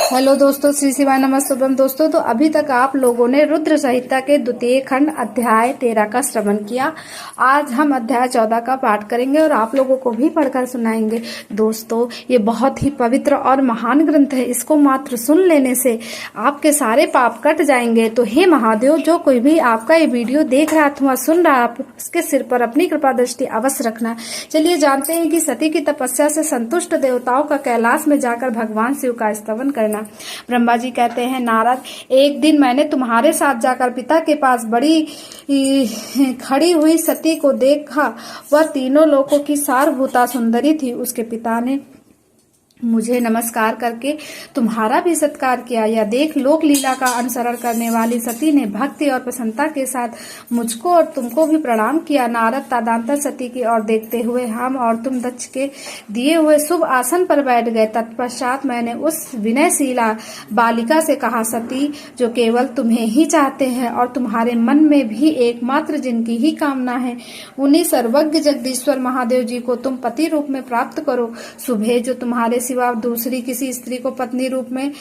Hello दोस्तों, श्री शिवाय नमस्तुभ्यम। दोस्तों, तो अभी तक आप लोगों ने रुद्र संहिता के द्वितीय खंड अध्याय 13 का श्रवण किया। आज हम अध्याय 14 का पाठ करेंगे और आप लोगों को भी पढ़कर सुनाएंगे। दोस्तों, ये बहुत ही पवित्र और महान ग्रंथ है। इसको मात्र सुन लेने से आपके सारे पाप कट जाएंगे। तो हे महादेव, जो कोई भी आपका ये वीडियो देख रहा अथवा सुन रहा, आप उसके सिर पर अपनी कृपा दृष्टि अवश्य रखना। चलिए जानते हैं कि सती की तपस्या से संतुष्ट देवताओं का कैलाश में जाकर भगवान शिव का स्तवन करना। ब्रह्मा जी कहते हैं, नारद, एक दिन मैंने तुम्हारे साथ जाकर पिता के पास बड़ी खड़ी हुई सती को देखा। वह तीनों लोकों की सारभूता सुंदरी थी। उसके पिता ने मुझे नमस्कार करके तुम्हारा भी सत्कार किया। यह देख लोक लीला का अनुसरण करने वाली सती ने भक्ति और प्रसन्नता के साथ मुझको और तुमको भी प्रणाम किया। नारद तदंतर सती की ओर देखते हुए हम और तुम दक्ष के दिए हुए शुभ आसन पर बैठ गए। तत्पश्चात मैंने उस विनयशीला बालिका से कहा, सती, जो केवल तुम्हें ही चाहते हैं और तुम्हारे मन में भी एकमात्र जिनकी ही कामना है, उन्हीं सर्वज्ञ जगदीश्वर महादेव जी को तुम पति रूप में प्राप्त करो। सुबह जो तुम्हारे सिवा दूसरी किसी स्त्री को पत्नी रूप में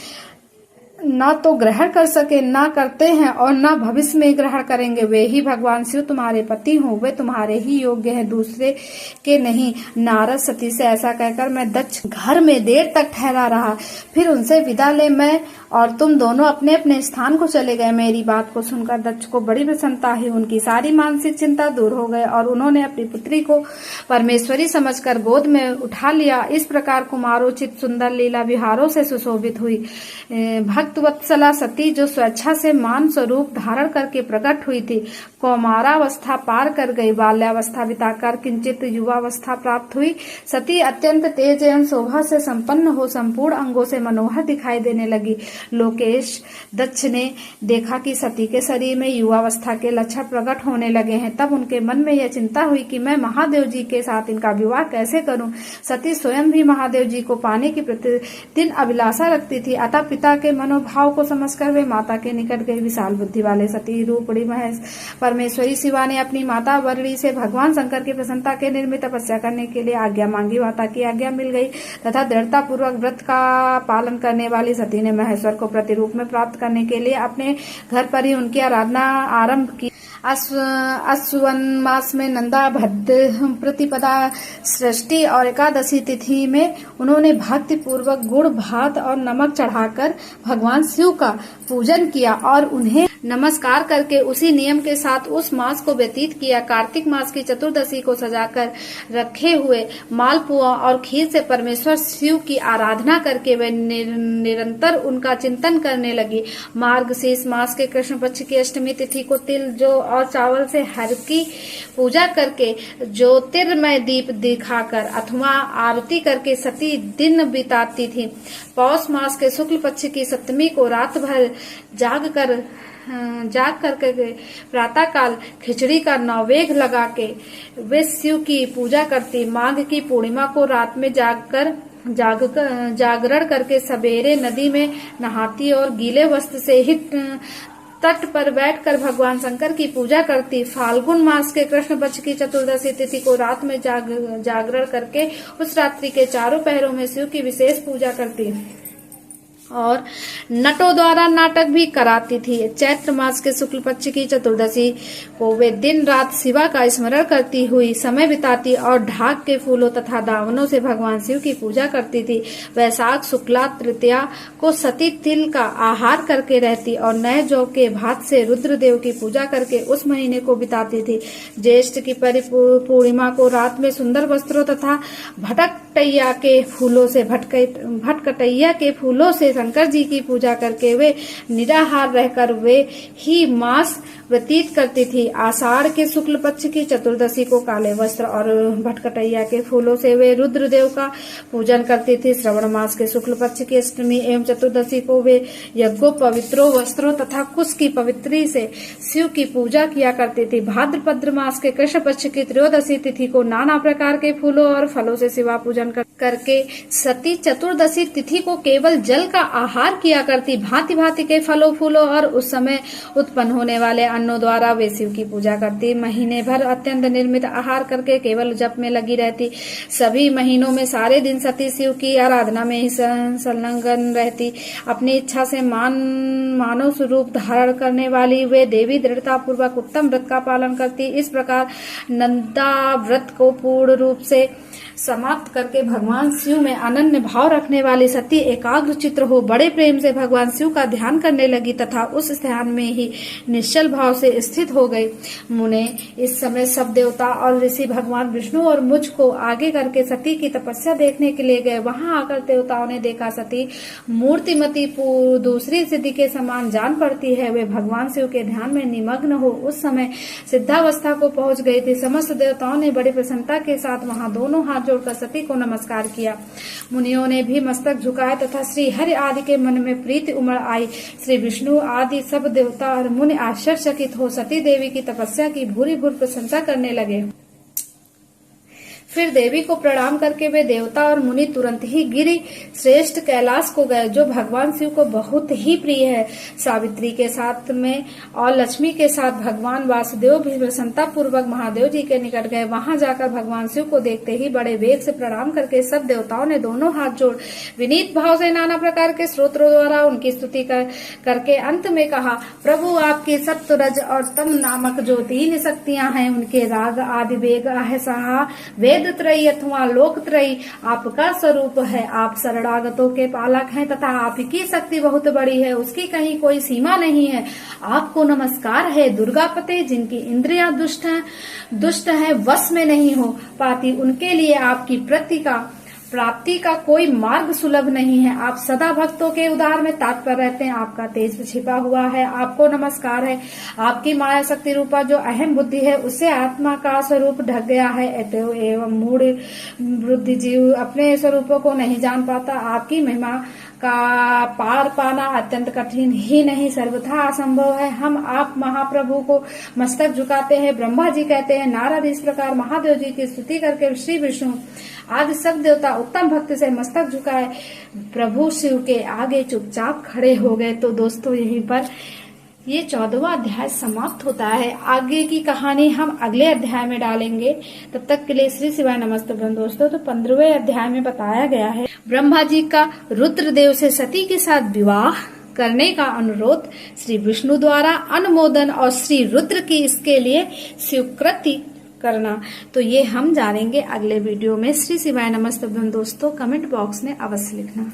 न तो ग्रहण कर सके, न करते हैं और न भविष्य में ग्रहण करेंगे, वे ही भगवान शिव तुम्हारे पति हों। वे तुम्हारे ही योग्य हैं, दूसरे के नहीं। नारद सती से ऐसा कहकर मैं दक्ष घर में देर तक ठहरा रहा। फिर उनसे विदा ले मैं और तुम दोनों अपने अपने स्थान को चले गए। मेरी बात को सुनकर दक्ष को बड़ी प्रसन्नता हुई। उनकी सारी मानसिक चिंता दूर हो गई और उन्होंने अपनी पुत्री को परमेश्वरी समझकर गोद में उठा लिया। इस प्रकार कुमारोचित सुंदर लीला विहारों से सुशोभित हुई। भक्तवत्सला सती, जो स्वेच्छा से मान स्वरूप धारण करके प्रकट हुई थी, कौमारावस्था पार कर गई। बाल्यावस्था बिताकर किंचित युवावस्था प्राप्त हुई। सती अत्यंत तेज एवं शोभा से संपन्न हो संपूर्ण अंगों से मनोहर दिखाई देने लगी। लोकेश दक्ष ने देखा कि सती के शरीर में युवावस्था के लक्षण प्रकट होने लगे हैं। तब उनके मन में यह चिंता हुई कि मैं महादेव जी के साथ इनका विवाह कैसे करूं। सती स्वयं भी महादेव जी को पाने की प्रतिदिन अभिलाषा रखती थी। अतः पिता के मनोभाव को समझकर वे माता के निकट गई। विशाल बुद्धि वाले सती रूपड़ी महेश परमेश्वरी शिवा ने अपनी माता वरणी से भगवान शंकर की प्रसन्नता के निर्मित तपस्या करने के लिए आज्ञा मांगी। माता की आज्ञा मिल गई तथा दृढ़ता पूर्वक व्रत का पालन करने वाली सती ने महेश्वर को प्रतिरूप में प्राप्त करने के लिए अपने घर पर ही उनकी आराधना आरंभ की। अश्वन मास में नंदा भद्र प्रतिपदा सृष्टि और एकादशी तिथि में उन्होंने भक्ति पूर्वक गुड़ भात और नमक चढ़ाकर भगवान शिव का पूजन किया और उन्हें नमस्कार करके उसी नियम के साथ उस मास को व्यतीत किया। कार्तिक मास की चतुर्दशी को सजाकर रखे हुए मालपुआ और खीर से परमेश्वर शिव की आराधना करके वे निरंतर उनका चिंतन करने लगी। मार्गशीर्ष मास के कृष्ण पक्ष की अष्टमी तिथि को तिल जौ और चावल से हर की पूजा करके ज्योतिर्मय दीप दिखाकर अथवा आरती करके सती दिन बिताती थी। पौष मास के शुक्ल पक्ष की सप्तमी को रात भर जाग करके प्रातः काल खिचड़ी का नैवेद्य लगा के वे शिव की पूजा करती। माघ की पूर्णिमा को रात में जागरण करके सवेरे नदी में नहाती और गीले वस्त्र से ही तट पर बैठकर भगवान शंकर की पूजा करती। फाल्गुन मास के कृष्ण पक्ष की चतुर्दशी तिथि को रात में जागरण करके उस रात्रि के चारों पहरों में शिव की विशेष पूजा करती और नटों द्वारा नाटक भी कराती थी। चैत्र मास के शुक्ल पक्ष की चतुर्दशी को वे दिन रात शिवा का स्मरण करती हुई समय बिताती और ढाक के फूलों तथा दावनों से भगवान शिव की पूजा करती थी। वैशाख शुक्ला तृतीया को सती तिल का आहार करके रहती और नए जौ के भात से रुद्रदेव की पूजा करके उस महीने को बिताती थी। ज्येष्ठ की पूर्णिमा को रात में सुंदर वस्त्रों तथा भटकटैया के फूलों से शंकर जी की पूजा करके वे निराहार रहकर वे ही मास व्यतीत करती थी। आषाढ़ के शुक्ल पक्ष की चतुर्दशी को काले वस्त्र और भटकटैया के फूलों से वे रुद्रदेव का पूजन करती थी। श्रवण मास के शुक्ल पक्ष की अष्टमी एवं चतुर्दशी को वे यज्ञों पवित्रों वस्त्रों तथा कुश की पवित्री से शिव की पूजा किया करती थी। भाद्रपद मास के कृष्ण पक्ष की त्रयोदशी तिथि को नाना प्रकार के फूलों और फलों से शिवा पूजन पालन करके सती चतुर्दशी तिथि को केवल जल का आहार किया करती, भांति भांति के फलों फूलों और उस समय उत्पन्न होने वाले अन्नों द्वारा वे शिव की पूजा करती। महीने भर अत्यंत निर्मित आहार करके केवल जप में लगी रहती। सभी महीनों में सारे दिन सती शिव की आराधना में ही संलग्न रहती। अपनी इच्छा से मानव स्वरूप धारण करने वाली वे देवी दृढ़ता पूर्वक उत्तम व्रत का पालन करती। इस प्रकार नंदा व्रत को पूर्ण रूप से समाप्त करके भगवान शिव में अनन्य भाव रखने वाली सती एकाग्र चित्र हो बड़े प्रेम से भगवान शिव का ध्यान करने लगी तथा उस ध्यान में ही निश्चल भाव से स्थित हो गई। मुने इस समय सब देवता और ऋषि भगवान विष्णु और मुझ को आगे करके सती की तपस्या देखने के लिए गए। वहां आकर देवताओं ने देखा सती मूर्तिमती दूसरी सिद्धि के समान जान पड़ती है। वे भगवान शिव के ध्यान में निमग्न हो उस समय सिद्धावस्था को पहुंच गई थी। समस्त देवताओं ने बड़ी प्रसन्नता के साथ वहां दोनों हाथ जोड़कर सती को नमस्कार किया। मुनियों ने भी मस्तक झुकाया तथा श्री हरि आदि के मन में प्रीति उमड़ आई। श्री विष्णु आदि सब देवता और मुनि आश्चर्यचकित हो सती देवी की तपस्या की भूरी भूरी प्रशंसा करने लगे। फिर देवी को प्रणाम करके वे देवता और मुनि तुरंत ही गिरि श्रेष्ठ कैलाश को गए, जो भगवान शिव को बहुत ही प्रिय है। सावित्री के साथ में और लक्ष्मी के साथ भगवान वासुदेव भी प्रसन्नता पूर्वक महादेव जी के निकट गए। वहां जाकर भगवान शिव को देखते ही बड़े वेग से प्रणाम करके सब देवताओं ने दोनों हाथ जोड़ विनीत भाव से नाना प्रकार के स्तोत्रों द्वारा उनकी स्तुति करके अंत में कहा, प्रभु आपकी सप्त रज और तम नामक जो 3 शक्तियां हैं, उनके राग आदि वेग अहसहा वेद त्रयी अथवा लोक त्रयी आपका स्वरूप है। आप शरणागतों के पालक हैं तथा आपकी शक्ति बहुत बड़ी है, उसकी कहीं कोई सीमा नहीं है। आपको नमस्कार है। दुर्गापते जिनकी इंद्रियां दुष्ट हैं, वश में नहीं हो पाती, उनके लिए आपकी प्राप्ति का कोई मार्ग सुलभ नहीं है। आप सदा भक्तों के उद्धार में तत्पर रहते हैं। आपका तेज छिपा हुआ है। आपको नमस्कार है। आपकी माया शक्ति रूपा जो अहम बुद्धि है, उससे आत्मा का स्वरूप ढक गया है। अतएव एवं मूढ़ बुद्धि जीव अपने स्वरूपों को नहीं जान पाता। आपकी महिमा का पार पाना अत्यंत कठिन ही नहीं, सर्वथा असंभव है। हम आप महाप्रभु को मस्तक झुकाते हैं। ब्रह्मा जी कहते हैं, नारद इस प्रकार महादेव जी की स्तुति करके श्री विष्णु आदि सब देवता उत्तम भक्ति से मस्तक झुकाए प्रभु शिव के आगे चुपचाप खड़े हो गए। तो दोस्तों, यहीं पर ये 14वां अध्याय समाप्त होता है। आगे की कहानी हम अगले अध्याय में डालेंगे। तब तक के लिए श्री शिवाय नमस्ते दोस्तों। तो 15वें अध्याय में बताया गया है ब्रह्मा जी का रुद्रदेव से सती के साथ विवाह करने का अनुरोध श्री विष्णु द्वारा अनुमोदन और श्री रुद्र की इसके लिए स्वीकृति करना। तो ये हम जानेंगे अगले वीडियो में। श्री शिवाय नमस्ते दोस्तों। कमेंट बॉक्स में अवश्य लिखना।